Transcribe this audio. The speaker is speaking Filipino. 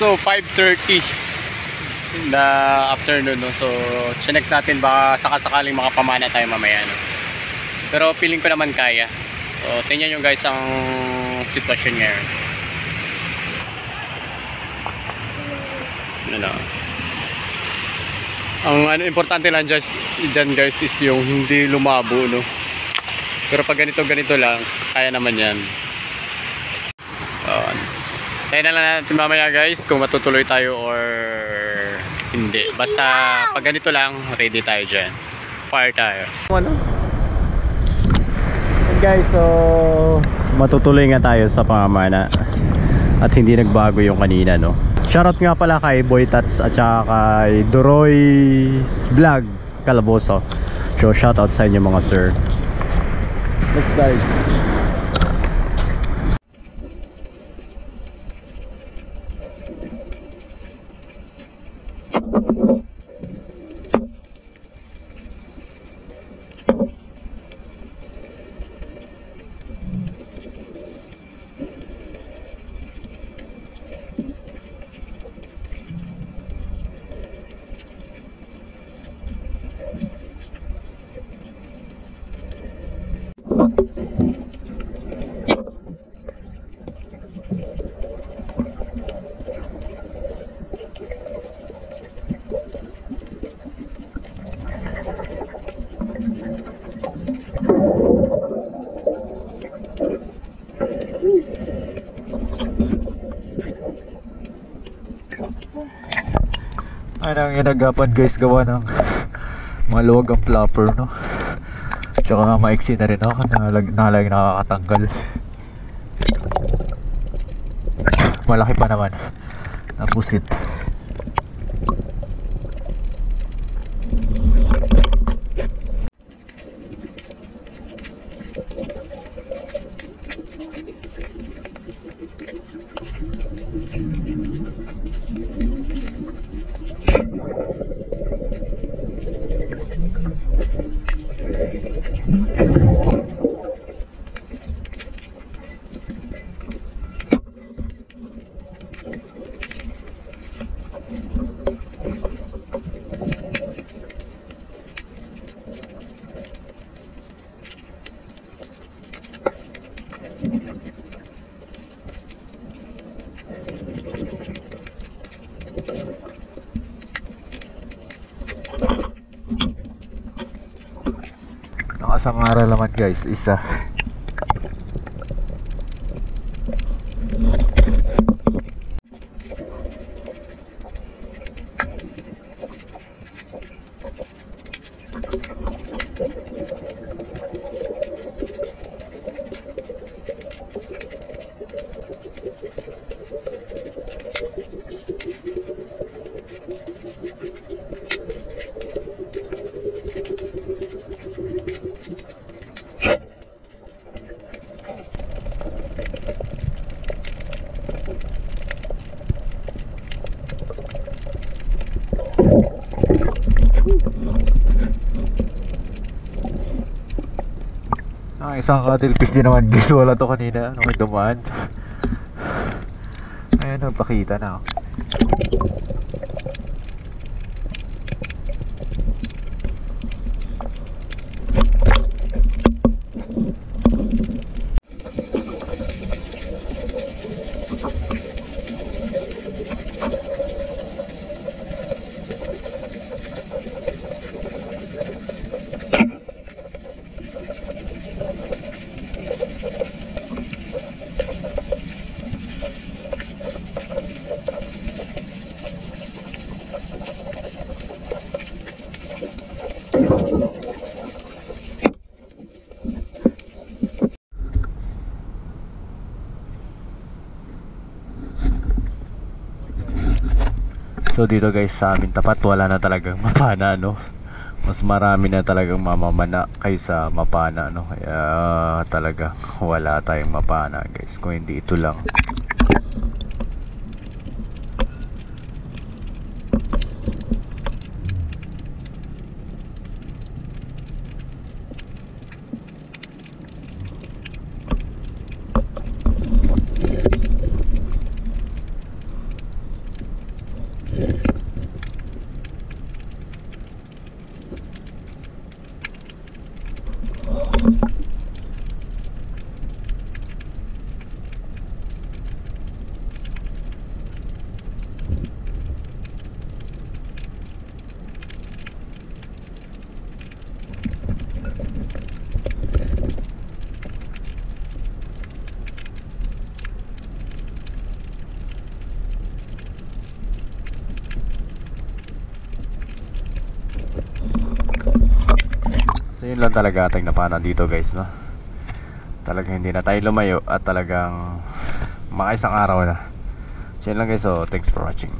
So 5:30 in the afternoon, no? So chinek natin baka sakasakaling makapamana tayo mamaya, no? Pero feeling ko naman kaya. So tingnan nyo guys ang sitwasyon ngayon. Ano? Ang importante lang dyan guys is yung hindi lumabo, no? Pero pag ganito lang, kaya naman yan. Kaya na lang natin mamaya guys kung matutuloy tayo or hindi. Basta pag ganito lang, ready tayo dyan. Fire tayo. Ano? Guys, so matutuloy nga tayo sa pamamana. At hindi nagbago yung kanina, no? Shoutout nga pala kay Boy Tats at saka kay Duroy's Vlog Calaboso. So shoutout sa inyo mga sir. Let's dive. Ano ang inagapan guys, gawa ng maluwag ang flopper, no? Tsaka nga maiksi na rin ako, nalang nakakatanggal. Malaki pa naman ang pusit. Nakasamara naman guys, isa. Isang katilpis din naman guys, wala to kanina nung may dumaan. Ayan, nagpakita na ako. So dito guys sa amin tapat wala na talagang mapana, no? Mas marami na talagang mamamana kaysa mapana, no? Kaya talaga wala tayong mapana guys kung hindi ito lang. So yun lang talaga ating napana dito guys, no? Talagang hindi na tayo lumayo at talagang makaisang araw na. So yun lang guys, so thanks for watching.